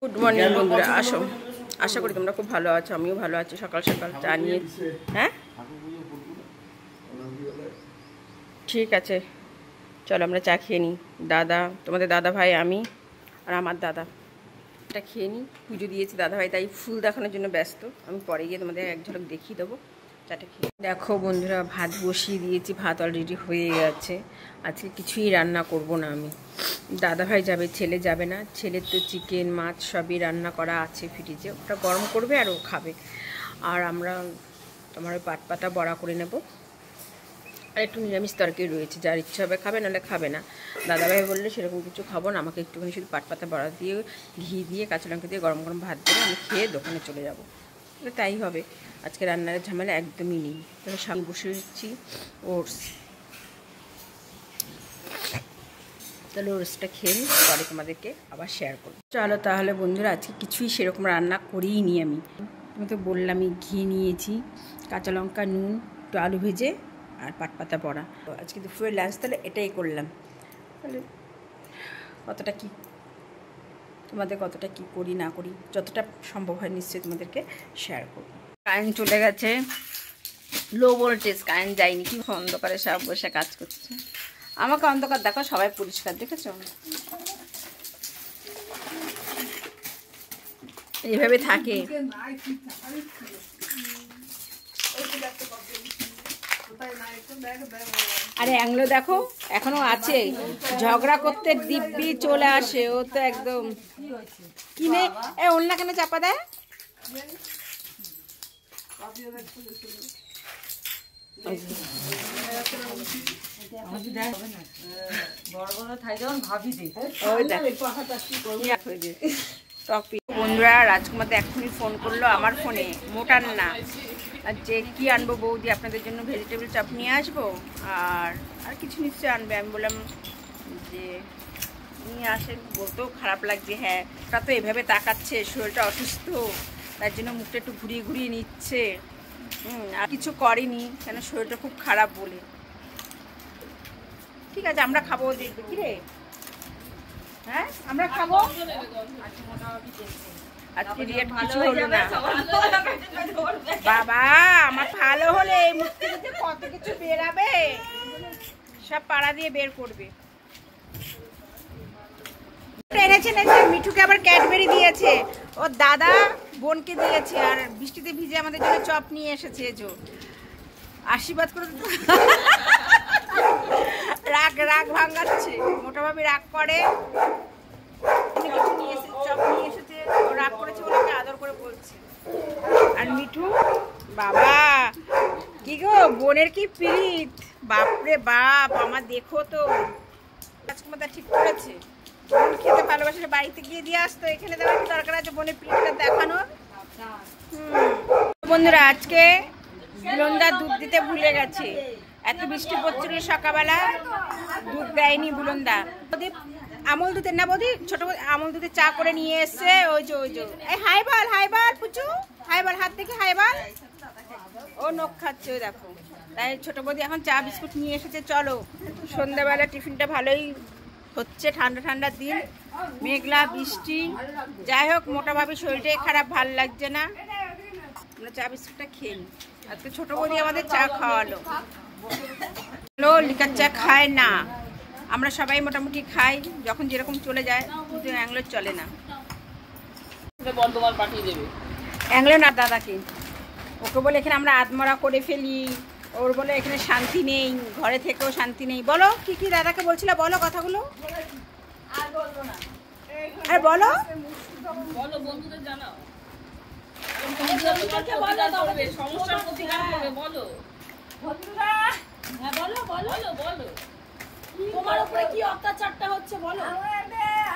Good morning বন্ধুরা, আসো। আশা করি তোমরা খুব ভালো আছো, আমিও ভালো আছি। সকাল সকাল চা নিয়ে, হ্যাঁ ঠিক আছে, চলো আমরা চা খেয়ে নিই। দাদা, তোমাদের দাদা ভাই, আমি আর আমার দাদা এটা খেয়ে নিই। পুজো দিয়েছি দাদা ভাই, তাই ফুল দেখানোর জন্য ব্যস্ত। আমি পরে গিয়ে তোমাদের এক ঝলক দেখিয়ে দেবো। চাটা খেয়ে দেখো বন্ধুরা, ভাত বসিয়ে দিয়েছি, ভাত অলরেডি হয়ে গেছে। আজকে কিছুই রান্না করব না আমি। দাদা ভাই যাবে, ছেলে যাবে না। ছেলের তো চিকেন মাছ সবই রান্না করা আছে ফ্রিজে, ওটা গরম করবে আর ও খাবে। আর আমরা তোমার ওই পাটপাতা বড়া করে নেব। আর একটু নিরামিষ তরকারি রয়েছে, যার ইচ্ছা হবে খাবে, নাহলে খাবে না। দাদাভাই বললে সেরকম কিছু খাবো না, আমাকে একটুখানি শুধু পাটপাতা বড়া দিয়ে ঘি দিয়ে কাঁচা লঙ্কা দিয়ে গরম গরম ভাত দিয়ে আমি খেয়ে দোকানে চলে যাব। তাই হবে। আজকে রান্নার ঝামেলা একদমই নেই। তাহলে সামনে বসেছি ওটস, তাহলে ওটসটা খেয়ে নিই, পরে তোমাদেরকে আবার শেয়ার করবো। চলো তাহলে বন্ধুরা, আজকে কিছুই সেরকম রান্না করিই নি আমি। তুমি তো বললামই, ঘি নিয়েছি, কাঁচা লঙ্কা, নুন, একটু আলু ভেজে আর পাটপাতা বড়া। তো আজকে দুপুরের লাঞ্চ তাহলে এটাই করলাম। তাহলে কতটা কি তোমাদের কতটা কি করি না করি, যতটা সম্ভব হয় নিশ্চয়ই তোমাদেরকে শেয়ার করব। কারেন্ট চলে গেছে, লো ভোল্টেজ, কারেন্ট যায়নি। কি অন্ধকারে সব বসে কাজ করছে। আমাকে অন্ধকার দেখো, সবাই পরিষ্কার, দেখেছো? এইভাবে থাকে। আরে অ্যাংলো দেখো এখনো আছে, ঝগড়া করতে দিব্যি চলে আসে। ও তো একদম কিনে ওল্লা কেন চাপা দেয়। বন্ধুরা, রাজকুমার এক্ষুনি ফোন করলো আমার ফোনে, মোটার না, যে কি আনবো বৌদি আপনাদের জন্য, ভেজিটেবল চপ নিয়ে আসবো আর কিছু নিশ্চয়ই আনবে। আমি বললাম যে নিয়ে আসেন। বলতেও খারাপ লাগছে, হ্যাঁ ওটা তো এভাবে তাকাচ্ছে, শরীরটা অসুস্থ, তার জন্য মুখটা একটু ঘুরিয়ে ঘুরিয়ে নিচ্ছে। আর কিছু করেনি, কেন শরীরটা খুব খারাপ বলে। ঠিক আছে, আমরা খাবো, দেখবে কি রে, হ্যাঁ আমরা খাবো। আজকে রেট কিছু হলো না বাবা, আমার ভালো হলে এই মুখ থেকে কত কিছু বেরাবে, সব পাড়া দিয়ে বের করবে। এনেছে মিঠুকে আবার ক্যাডবেরি দিয়েছে, ওর দাদা বোনকে দিয়েছে, আর বৃষ্টিতে ভিজে আমাদের জন্য চপ নিয়ে এসেছে। আশীর্বাদ করে রাগ ভাঙাচ্ছে, মোটাভাবে রাগ করে। কিছু নিয়ে এসেছে, চপ নিয়ে এসেছে, ও রাগ করেছে বলে আদর করে বলছে। আর মিঠু বাবা, কি গো বোনের কি প্রীত, বাপরে বাপ, আমার দেখো তো। রাজকুমার ঠিক করেছে, বোন খেতে ভালোবাসে, বাড়িতে গিয়ে দিয়ে আসতো, এখানে দেওয়ার কি দরকার আছে বোনের প্রীতটা দেখানোর। বন্ধুরা, আজকে বুলন্দা দুধ দিতে ভুলে গেছে, এত বৃষ্টি পড়ছিল সকালবেলা, দুধ দেয়নি বুলন্দা। আমল দুধের না বৌদি, ছোট আমল দুধের চা করে নিয়ে এসছে। ওই যে এই হাই বল পুচু, হাই বল, হাত দেখে হাই বল। ও নখ খাচ্ছে, ওই দেখো। তাই ছোট বৌদি এখন চা বিস্কুট নিয়ে এসেছে। চলো, সন্ধ্যাবেলা টিফিনটা ভালোই হচ্ছে, ঠান্ডা ঠান্ডা দিন, মেঘলা বৃষ্টি। যাই হোক, মোটাভাবে শরীরটাই খারাপ, ভাল লাগছে না। আমরা চা বিস্কুটটা খেয়ে নিই। আজকে ছোট বৌদি আমাদের চা খাওয়ালো। লিকার চা খায় না, আমরা সবাই মোটামুটি খাই, যখন যেরকম চলে যায়, কিন্তু অ্যাংলোর চলে না। অ্যাংলো না দাদাকে, ওকে বলে এখানে আমরা আত্মরা করে ফেলি, ওর বলে এখানে শান্তি নেই, ঘরে থেকেও শান্তি নেই। বলো কি কি দাদাকে বলছিল, বলো কথাগুলো। আর বলো, বন্ধুদের জানাও, সমস্যার প্রতিকার করবে, বলো বন্ধুরা। হ্যাঁ বলো বলো বলো, তোমার উপরে কি অত্যাচারটা হচ্ছে বলো।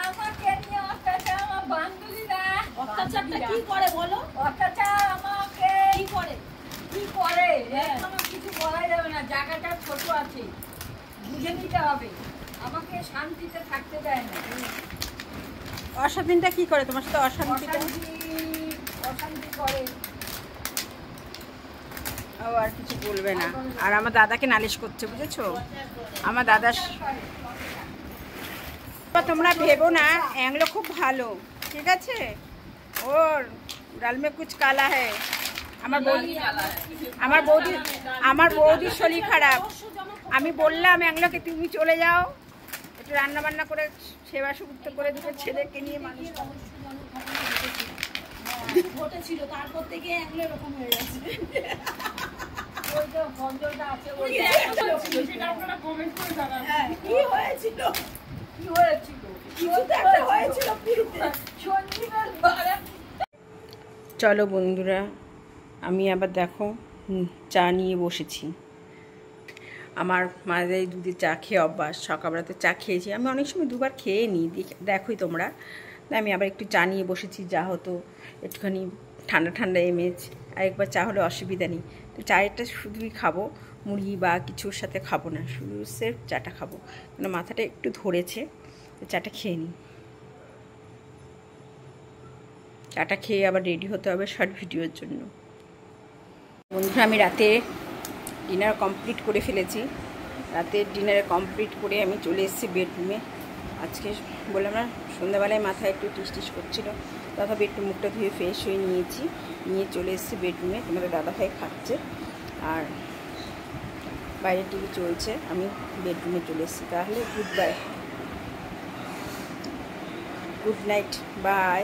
আমাকে নিয়ে অত্যাচার, আমার বান্ধবীরা অত্যাচারটা কি করে বলো। অত্যাচার আমাকে কি করে আমার কিছু বলা যাবে না, জায়গাটা ছোট আছে, বুঝে নিতে হবে। আমাকে শান্তিতে থাকতে দেয় না। অশান্তিটা কি করে তোমার সাথে? অশান্তি করে। ও আর কিছু বলবে না। আর আমার দাদাকে নালিশ করছে, বুঝেছো? আমার দাদা, তোমরা ভেবো না, অ্যাংলো খুব ভালো, ঠিক আছে ওর ডাল মে কুছ কালা হ্যায় আমার বৌদির শরীর খারাপ আমি বললাম এগুলোকে তুমি চলে যাও একটু রান্না বান্না করে সেবা শুশ্রূষা করে দুটো ছেলেকে নিয়ে মানুষ ঘটেছিল তারপর থেকে এগুলো এরকম হয়ে গেছে ওই যে গন্ধটা আছে ওই সেটা আপনারা কমেন্ট করে জানান কি হয়েছিল কি হয়েছিল কিছু তো একটা হয়েছিল পুরীতে সঞ্জীবের বাড়া চলো বন্ধুরা আমি আবার দেখো চা নিয়ে বসেছি আমার মায়ের দুধে চা খেয়ে অভ্যাস সকালবেলা তো চা খেয়েছি আমি অনেক সময় দুবার খেয়ে নিই দেখোই তোমরা আমি আবার একটু চা নিয়ে বসেছি যা হতো একটুখানি ঠান্ডা ঠান্ডা এমেজ আর একবার চা হলে অসুবিধা নেই তো চায়েরটা শুধুই খাবো মুড়ি বা কিছুর সাথে খাবো না শুধু সেফ চাটা খাবো মানে মাথাটা একটু ধরেছে তো চাটা খেয়ে নিই চাটা খেয়ে আবার রেডি হতে হবে শর্ট ভিডিওর জন্য বন্ধুরা আমি রাতে ডিনার কমপ্লিট করে ফেলেছি রাতের ডিনারে কমপ্লিট করে আমি চলে এসেছি বেডরুমে আজকে বললাম না সন্ধ্যাবেলায় মাথায় একটু টিস করছিল তথাপি একটু মুখটা ধুয়ে ফ্রেশ হয়ে নিয়ে চলে এসেছি বেডরুমে তোমাদের দাদাভাই খাচ্ছে আর বাইরে টিভি চলছে আমি বেডরুমে চলে এসেছি তাহলে good bye good night bye